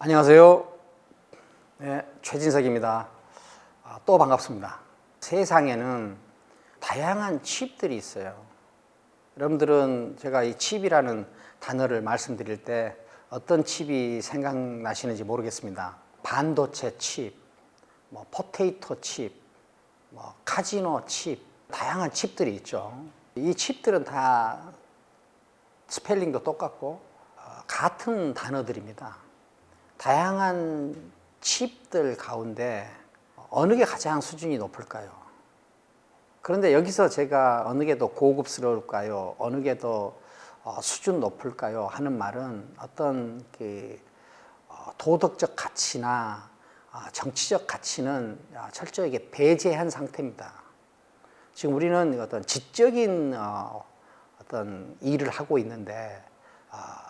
안녕하세요. 네, 최진석입니다. 또 반갑습니다. 세상에는 다양한 칩들이 있어요. 여러분들은 제가 이 칩이라는 단어를 말씀드릴 때 어떤 칩이 생각나시는지 모르겠습니다. 반도체 칩, 포테이토 칩, 카지노 칩, 다양한 칩들이 있죠. 이 칩들은 다 스펠링도 똑같고 같은 단어들입니다. 다양한 칩들 가운데 어느 게 가장 수준이 높을까요? 그런데 여기서 제가 어느 게 더 고급스러울까요? 어느 게 더 수준 높을까요? 하는 말은 어떤 도덕적 가치나 정치적 가치는 철저하게 배제한 상태입니다. 지금 우리는 어떤 지적인 어떤 일을 하고 있는데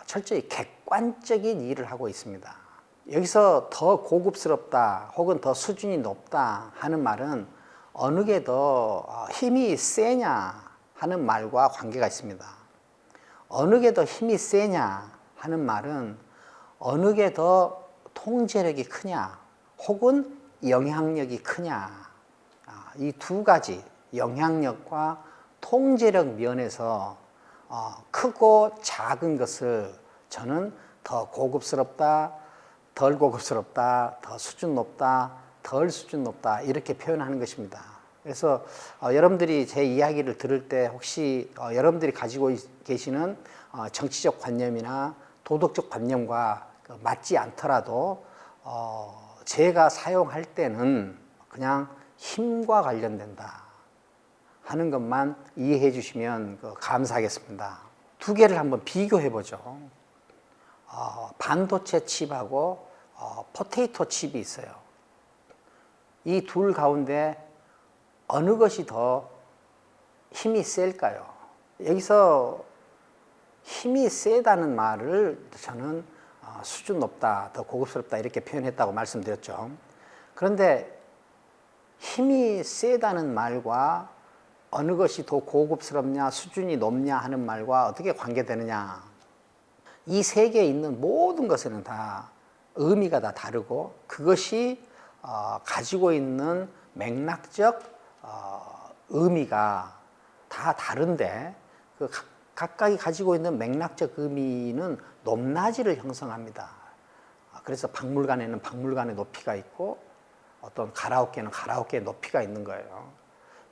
철저히 객관적인 일을 하고 있습니다. 여기서 더 고급스럽다 혹은 더 수준이 높다 하는 말은 어느 게 더 힘이 세냐 하는 말과 관계가 있습니다. 어느 게 더 힘이 세냐 하는 말은 어느 게 더 통제력이 크냐 혹은 영향력이 크냐, 이 두 가지 영향력과 통제력 면에서 크고 작은 것을 저는 더 고급스럽다, 덜 고급스럽다, 더 수준 높다, 덜 수준 높다 이렇게 표현하는 것입니다. 그래서 여러분들이 제 이야기를 들을 때 혹시 여러분들이 가지고 계시는 정치적 관념이나 도덕적 관념과 맞지 않더라도 제가 사용할 때는 그냥 힘과 관련된다 하는 것만 이해해 주시면 감사하겠습니다. 두 개를 한번 비교해 보죠. 반도체 칩하고 포테이토 칩이 있어요. 이 둘 가운데 어느 것이 더 힘이 셀까요? 여기서 힘이 세다는 말을 저는 수준 높다, 더 고급스럽다 이렇게 표현했다고 말씀드렸죠. 그런데 힘이 세다는 말과 어느 것이 더 고급스럽냐, 수준이 높냐 하는 말과 어떻게 관계되느냐. 이 세계에 있는 모든 것에는 다 의미가 다 다르고 그것이 가지고 있는 맥락적 의미가 다 다른데 그 각각이 가지고 있는 맥락적 의미는 높낮이를 형성합니다. 그래서 박물관에는 박물관의 높이가 있고 어떤 가라오케는 가라오케의 높이가 있는 거예요.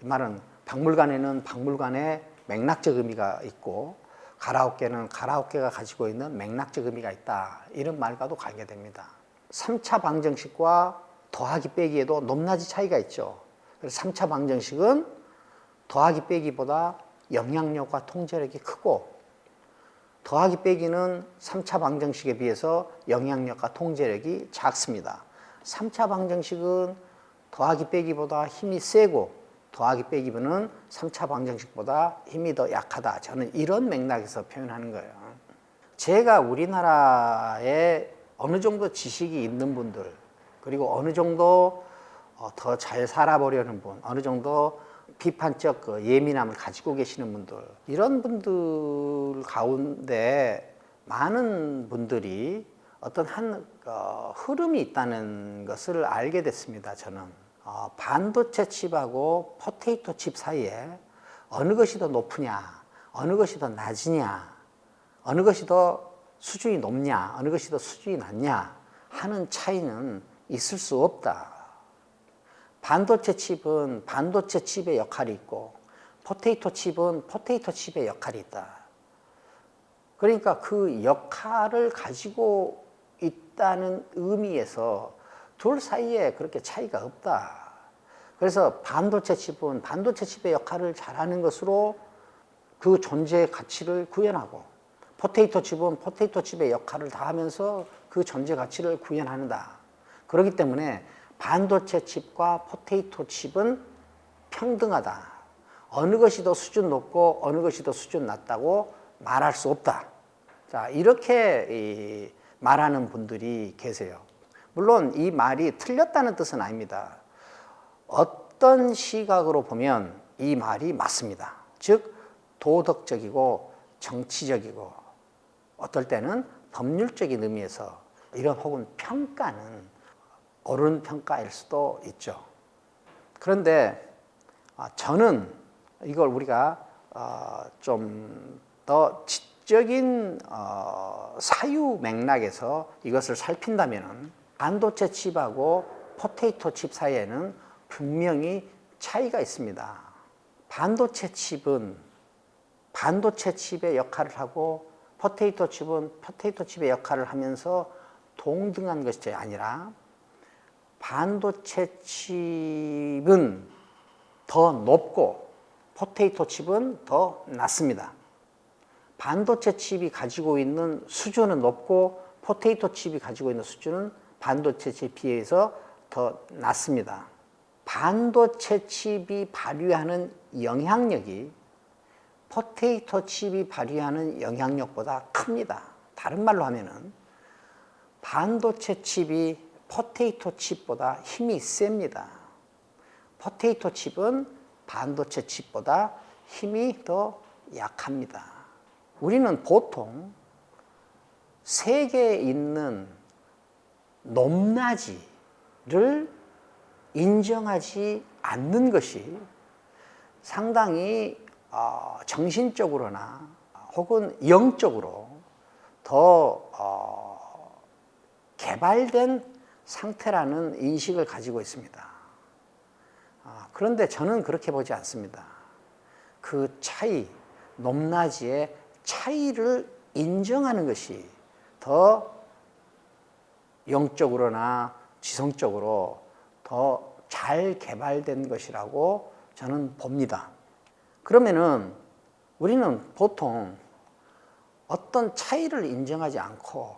이 말은 박물관에는 박물관의 맥락적 의미가 있고 가라오케는 가라오케가 가지고 있는 맥락적 의미가 있다. 이런 말과도 관계됩니다. 3차 방정식과 더하기 빼기에도 높낮이 차이가 있죠. 그래서 3차 방정식은 더하기 빼기보다 영향력과 통제력이 크고 더하기 빼기는 3차 방정식에 비해서 영향력과 통제력이 작습니다. 3차 방정식은 더하기 빼기보다 힘이 세고 더하기 빼기는 3차 방정식보다 힘이 더 약하다. 저는 이런 맥락에서 표현하는 거예요. 제가 우리나라에 어느 정도 지식이 있는 분들, 그리고 어느 정도 더 잘 살아보려는 분, 어느 정도 비판적 예민함을 가지고 계시는 분들, 이런 분들 가운데 많은 분들이 어떤 한 흐름이 있다는 것을 알게 됐습니다. 저는. 반도체 칩하고 포테이토 칩 사이에 어느 것이 더 높으냐, 어느 것이 더 낮으냐, 어느 것이 더 수준이 높냐, 어느 것이 더 수준이 낮냐 하는 차이는 있을 수 없다. 반도체 칩은 반도체 칩의 역할이 있고 포테이토 칩은 포테이토 칩의 역할이 있다. 그러니까 그 역할을 가지고 있다는 의미에서 둘 사이에 그렇게 차이가 없다. 그래서 반도체 칩은 반도체 칩의 역할을 잘하는 것으로 그 존재의 가치를 구현하고 포테이토 칩은 포테이토 칩의 역할을 다하면서 그 존재 가치를 구현한다. 그렇기 때문에 반도체 칩과 포테이토 칩은 평등하다. 어느 것이 더 수준 높고 어느 것이 더 수준 낮다고 말할 수 없다. 자, 이렇게 말하는 분들이 계세요. 물론 이 말이 틀렸다는 뜻은 아닙니다. 어떤 시각으로 보면 이 말이 맞습니다. 즉 도덕적이고 정치적이고 어떨 때는 법률적인 의미에서 이런 혹은 평가는 옳은 평가일 수도 있죠. 그런데 저는 이걸 우리가 좀 더 지적인 사유 맥락에서 이것을 살핀다면 반도체 칩하고 포테이토 칩 사이에는 분명히 차이가 있습니다. 반도체 칩은 반도체 칩의 역할을 하고 포테이토 칩은 포테이토 칩의 역할을 하면서 동등한 것이 아니라 반도체 칩은 더 높고 포테이토 칩은 더 낮습니다. 반도체 칩이 가지고 있는 수준은 높고 포테이토 칩이 가지고 있는 수준은 반도체 칩에 비해서 더 낮습니다. 반도체 칩이 발휘하는 영향력이 포테이토 칩이 발휘하는 영향력보다 큽니다. 다른 말로 하면은 반도체 칩이 포테이토 칩보다 힘이 셉니다. 포테이토 칩은 반도체 칩보다 힘이 더 약합니다. 우리는 보통 세계에 있는 높낮이를 인정하지 않는 것이 상당히 정신적으로나 혹은 영적으로 더 개발된 상태라는 인식을 가지고 있습니다. 그런데 저는 그렇게 보지 않습니다. 그 차이, 높낮이의 차이를 인정하는 것이 더 영적으로나 지성적으로 더 잘 개발된 것이라고 저는 봅니다. 그러면은 우리는 보통 어떤 차이를 인정하지 않고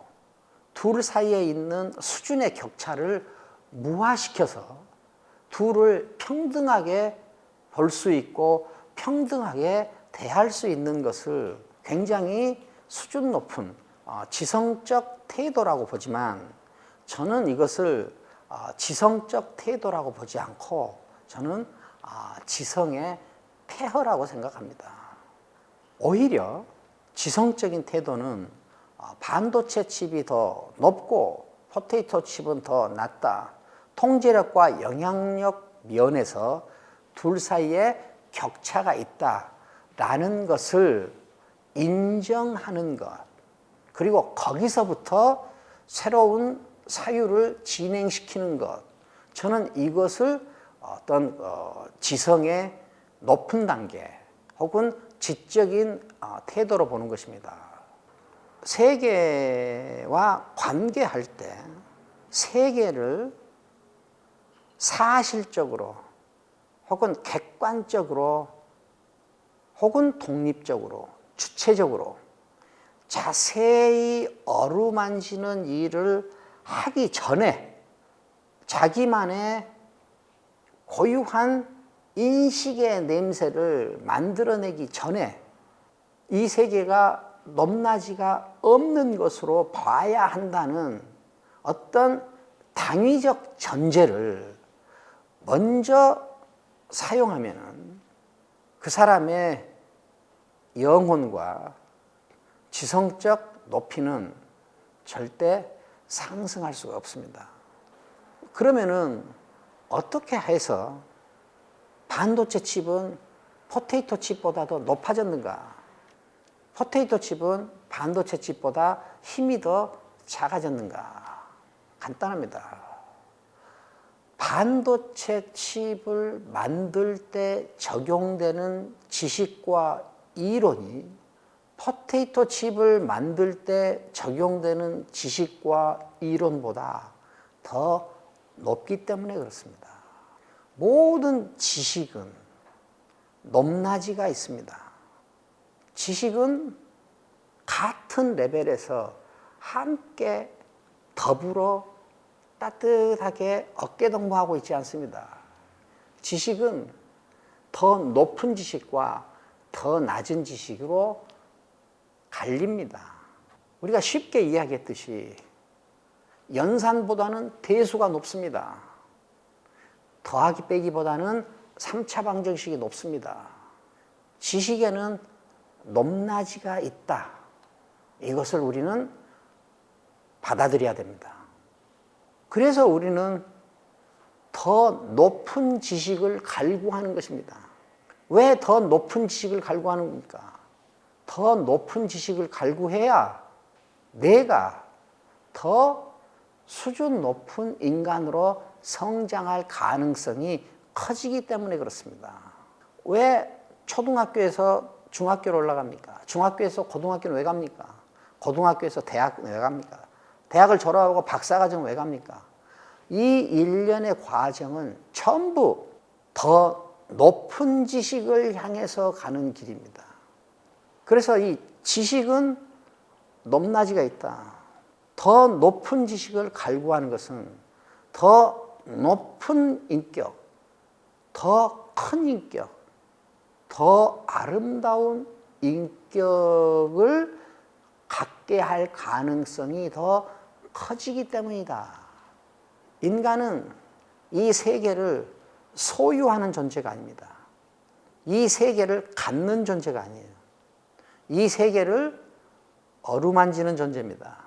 둘 사이에 있는 수준의 격차를 무화시켜서 둘을 평등하게 볼 수 있고 평등하게 대할 수 있는 것을 굉장히 수준 높은 지성적 태도라고 보지만 저는 이것을 지성적 태도라고 보지 않고 저는 지성의 폐허라고 생각합니다. 오히려 지성적인 태도는 반도체 칩이 더 높고 포테이토 칩은 더 낮다. 통제력과 영향력 면에서 둘 사이에 격차가 있다라는 것을 인정하는 것, 그리고 거기서부터 새로운 사유를 진행시키는 것, 저는 이것을 어떤 지성의 높은 단계 혹은 지적인 태도로 보는 것입니다. 세계와 관계할 때 세계를 사실적으로 혹은 객관적으로 혹은 독립적으로 주체적으로 자세히 어루만지는 일을 하기 전에 자기만의 고유한 인식의 냄새를 만들어내기 전에 이 세계가 높낮이가 없는 것으로 봐야 한다는 어떤 당위적 전제를 먼저 사용하면은 그 사람의 영혼과 지성적 높이는 절대 상승할 수가 없습니다. 그러면은 어떻게 해서 반도체 칩은 포테이토 칩보다 더 높아졌는가? 포테이토 칩은 반도체 칩보다 힘이 더 작아졌는가? 간단합니다. 반도체 칩을 만들 때 적용되는 지식과 이론이 포테이토 칩을 만들 때 적용되는 지식과 이론보다 더 높기 때문에 그렇습니다. 모든 지식은 높낮이가 있습니다. 지식은 같은 레벨에서 함께 더불어 따뜻하게 어깨동무하고 있지 않습니다. 지식은 더 높은 지식과 더 낮은 지식으로 갈립니다. 우리가 쉽게 이야기했듯이 연산보다는 대수가 높습니다. 더하기 빼기보다는 3차 방정식이 높습니다. 지식에는 높낮이가 있다. 이것을 우리는 받아들여야 됩니다. 그래서 우리는 더 높은 지식을 갈구하는 것입니다. 왜 더 높은 지식을 갈구하는 겁니까? 더 높은 지식을 갈구해야 내가 더 수준 높은 인간으로 성장할 가능성이 커지기 때문에 그렇습니다. 왜 초등학교에서 중학교로 올라갑니까? 중학교에서 고등학교는 왜 갑니까? 고등학교에서 대학 왜 갑니까? 대학을 졸업하고 박사과정 왜 갑니까? 이 일련의 과정은 전부 더 높은 지식을 향해서 가는 길입니다. 그래서 이 지식은 높낮이가 있다. 더 높은 지식을 갈구하는 것은 더 높은 인격, 더 큰 인격, 더 아름다운 인격을 갖게 할 가능성이 더 커지기 때문이다. 인간은 이 세계를 소유하는 존재가 아닙니다. 이 세계를 갖는 존재가 아니에요. 이 세계를 어루만지는 존재입니다.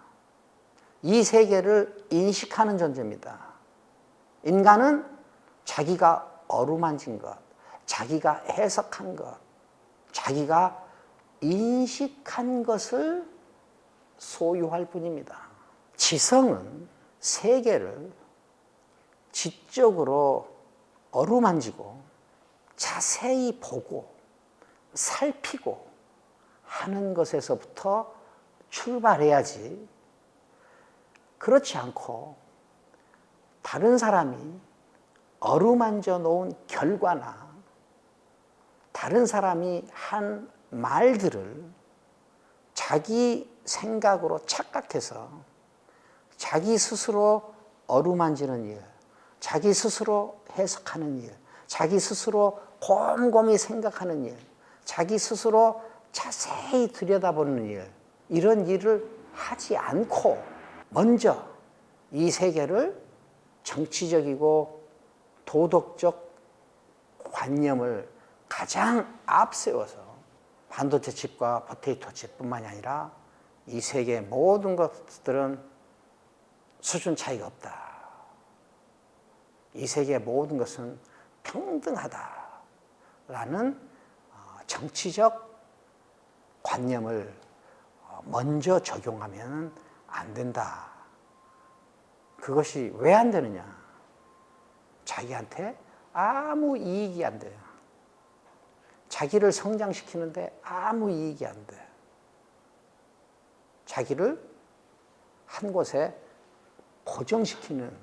이 세계를 인식하는 존재입니다. 인간은 자기가 어루만진 것, 자기가 해석한 것, 자기가 인식한 것을 소유할 뿐입니다. 지성은 세계를 지적으로 어루만지고 자세히 보고 살피고 하는 것에서부터 출발해야지, 그렇지 않고 다른 사람이 어루만져 놓은 결과나 다른 사람이 한 말들을 자기 생각으로 착각해서 자기 스스로 어루만지는 일, 자기 스스로 해석하는 일, 자기 스스로 곰곰이 생각하는 일, 자기 스스로 자세히 들여다보는 일, 이런 일을 하지 않고 먼저 이 세계를 정치적이고 도덕적 관념을 가장 앞세워서 반도체 칩과 포테이토 칩뿐만이 아니라 이 세계의 모든 것들은 수준 차이가 없다. 이 세계의 모든 것은 평등하다라는 정치적 관념을 먼저 적용하면 안 된다. 그것이 왜 안 되느냐? 자기한테 아무 이익이 안 돼요. 자기를 성장시키는데 아무 이익이 안 돼. 자기를 한 곳에 고정시키는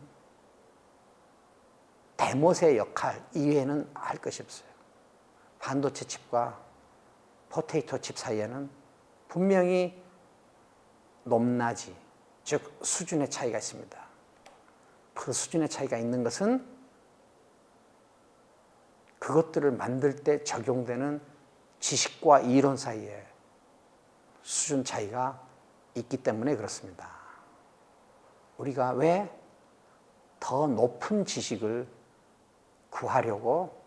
대못의 역할 이외에는 할 것이 없어요. 반도체 칩과 포테이토 칩 사이에는 분명히 높낮이, 즉 수준의 차이가 있습니다. 그 수준의 차이가 있는 것은 그것들을 만들 때 적용되는 지식과 이론 사이에 수준 차이가 있기 때문에 그렇습니다. 우리가 왜 더 높은 지식을 구하려고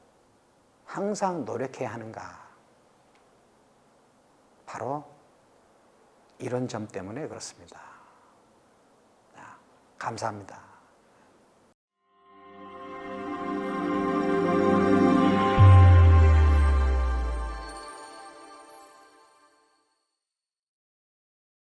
항상 노력해야 하는가? 바로 이런 점 때문에 그렇습니다. 감사합니다.